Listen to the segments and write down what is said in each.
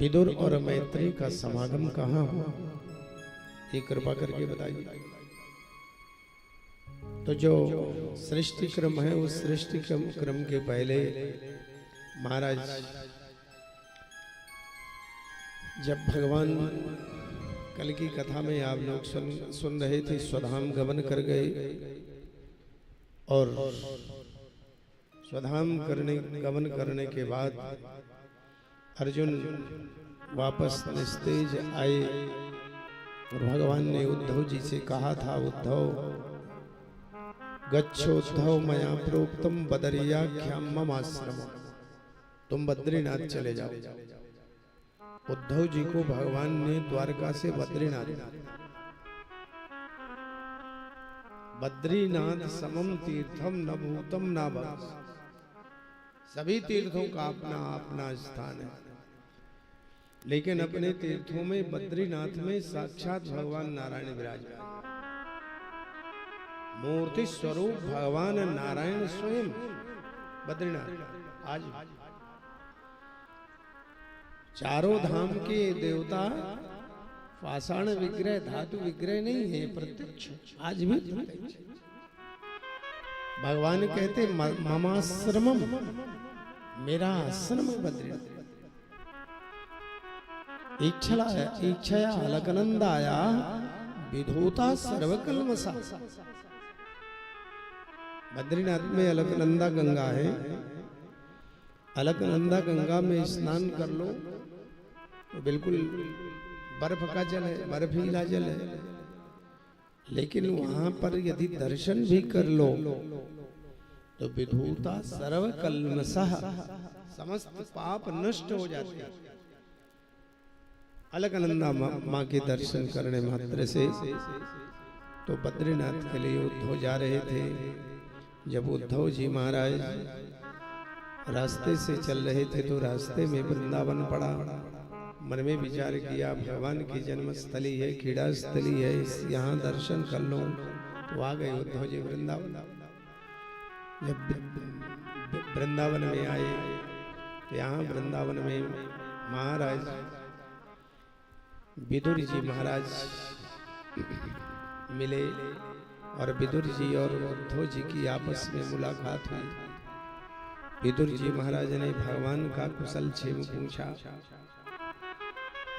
विदुर और मैत्री का समागम कहाँ हुआ, ये कृपा करके बताइए। तो जो सृष्टि क्रम है उस सृष्टि क्रम के पहले महाराज जब भगवान कल की कथा में आप लोग सुन रहे थे, स्वधाम गमन कर गए और स्वधाम गमन करने के बाद अर्जुन वापस निस्तेज आए और भगवान ने उद्धव जी से कहा था, उद्धव गच्छोद्धव मया प्रोक्तम बदरियाख्याम मम आश्रम, तुम बद्रीनाथ चले जाओ। उद्धव जी को भगवान ने द्वारका से बद्रीनाथ समम तीर्थम न भूतम न भविष्यति, सभी तीर्थों का अपना अपना स्थान है, लेकिन अपने तीर्थों में बद्रीनाथ में साक्षात भगवान नारायण विराजमान, मूर्ति स्वरूप भगवान नारायण स्वयं बद्रीनाथ। आज चारों धाम के देवता पाषाण विग्रह धातु विग्रह नहीं है, प्रत्यक्ष आज भी भगवान कहते ममाश्रमम, मेरा आश्रम बद्रीनाथ। इच्छया अलकनंदाया विधूता सर्वकल्मषा। बद्रीनाथ में अलकनंदा गंगा है, अलकनंदा गंगा में स्नान कर लो तो बिल्कुल बर्फ का जल है, बर्फीला जल है, लेकिन वहां पर यदि दर्शन भी कर लो तो विधूता सर्वकल्मषः, समस्त पाप नष्ट हो जाते हैं। अलकनंदा माँ के दर्शन करने मात्र से। तो बद्रीनाथ के लिए उद्धव जा रहे थे। जब उद्धव जी महाराज रास्ते से चल रहे थे तो रास्ते में वृंदावन पड़ा। मन में विचार किया भगवान की जन्मस्थली है, क्रीड़ा स्थली है, यहाँ दर्शन कर लो। तो आ गए उद्धव जी वृंदावन। जब वृंदावन में आए तो यहाँ वृंदावन में महाराज विदुर जी महाराज मिले और विदुर जी और उद्धव जी की आपस में मुलाकात हुई। विदुर जी महाराज ने भगवान का कुशल क्षेम पूछा।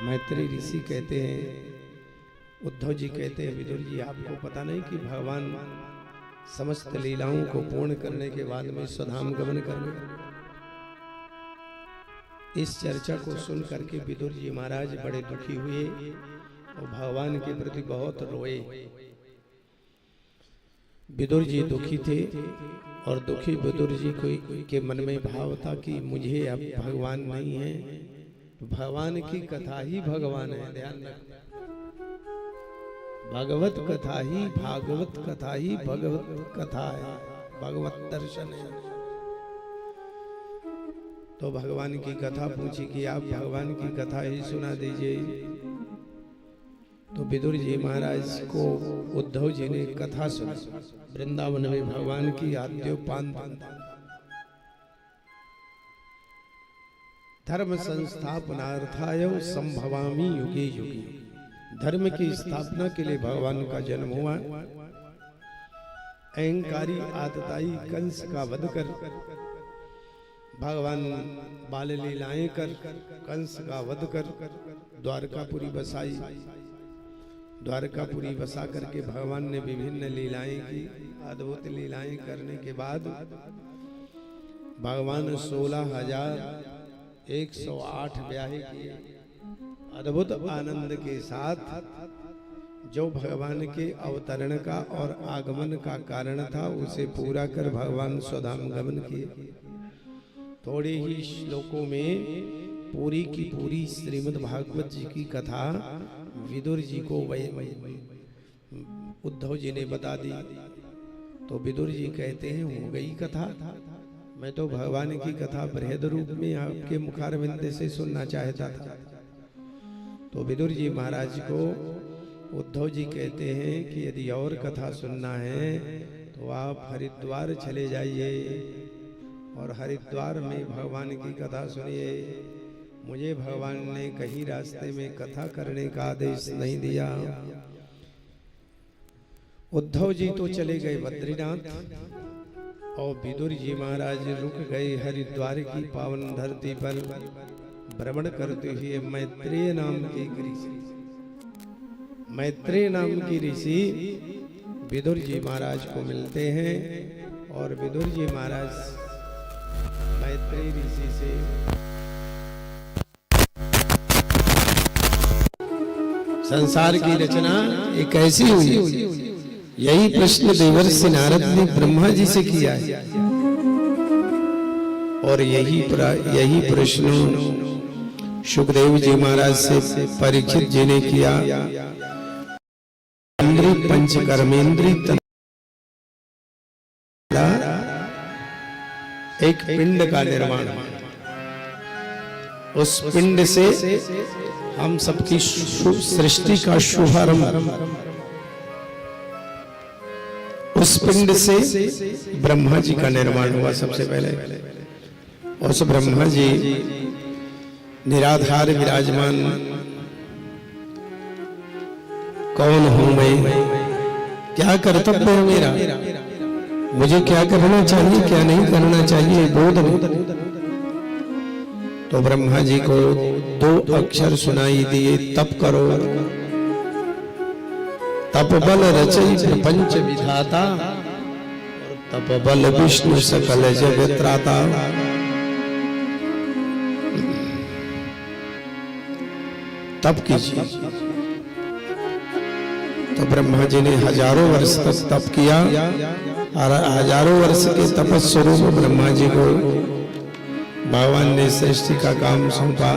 मैत्री ऋषि कहते हैं, उद्धव जी कहते हैं, विदुर जी आपको पता नहीं कि भगवान समस्त लीलाओं को पूर्ण करने के बाद में स्वधाम गमन कर गए। इस चर्चा को सुन करके विदुर जी महाराज बड़े दुखी हुए और भगवान के प्रति बहुत रोए। विदुर जी दुखी थे और दुखी विदुर जी के मन में भाव था कि मुझे अब भगवान नहीं है, भगवान की कथा ही भगवान है। ध्यान रखना, भगवत कथा ही भागवत कथा ही भगवत कथा है, भगवत दर्शन है। तो भगवान की कथा पूछी कि आप भगवान की कथा ही सुना दीजिए। तो विदुर जी महाराज को उद्धव जी ने कथा सुनी। वृंदावन में भगवान की आद्योपांत धर्म संस्थापनार्थाय संभवामि युगे युगे, धर्म की स्थापना के लिए भगवान का जन्म हुआ। अहंकारी आतताई कंस का वध कर भगवान बाल लीलाएं कर कंस का वध कर द्वारकापुरी बसाई। द्वारकापुरी बसा करके भगवान ने विभिन्न लीलाएं की। अद्भुत लीलाएं करने के बाद भगवान 16,108 ब्याहे किए। अद्भुत आनंद के साथ जो भगवान के अवतरण का और आगमन का कारण था उसे पूरा कर भगवान स्वधाम गमन किए। थोड़े ही श्लोकों में पूरी की पूरी श्रीमद् भागवत जी की कथा विदुर जी को उद्धव जी ने बता दी। तो विदुर जी कहते हैं हो गई कथा, मैं तो भगवान की कथा बृहद रूप में आपके मुखारविंद से सुनना चाहता था। तो विदुर जी महाराज को उद्धव जी कहते हैं कि यदि और कथा सुनना है तो आप हरिद्वार चले जाइए और हरिद्वार में भगवान की कथा सुनिए। मुझे भगवान ने कहीं रास्ते में कथा करने का आदेश नहीं दिया। उद्धव जी तो चले गए बद्रीनाथ और विदुर जी महाराज रुक गए हरिद्वार की पावन धरती पर भ्रमण करते हुए मैत्रेय नाम की ऋषि विदुर जी महाराज को मिलते हैं और विदुर जी महाराज मैत्रेय ऋषि से संसार की रचना एक कैसी हुई, यही प्रश्न देवर्षि नारद ने ब्रह्मा जी से किया है और यही प्रश्न सुखदेव जी महाराज से परीक्षित जी ने किया। इंद्रिय पंच कर्मेंद्रिय एक पिंड का निर्माण, उस पिंड से हम सबकी सृष्टि का शुभारंभ, उस पिंड से ब्रह्मा जी का निर्माण हुआ। सबसे पहले उस ब्रह्मा जी निराधार विराजमान, कौन हूं मैं, क्या कर्तव्य है मेरा, मुझे क्या करना चाहिए क्या नहीं करना चाहिए, बोध नहीं। तो ब्रह्मा जी को 2 अक्षर सुनाई दिए, तप करो। तप बल रचई प्रपंच विधाता, तप बल विष्णु सकल जगत त्राता। तप कीजिए। तो ब्रह्मा जी ने हजारों वर्ष तक तप किया और हजारों वर्ष के तपस्वरूप ब्रह्मा जी को भगवान ने सृष्टि का काम सौंपा।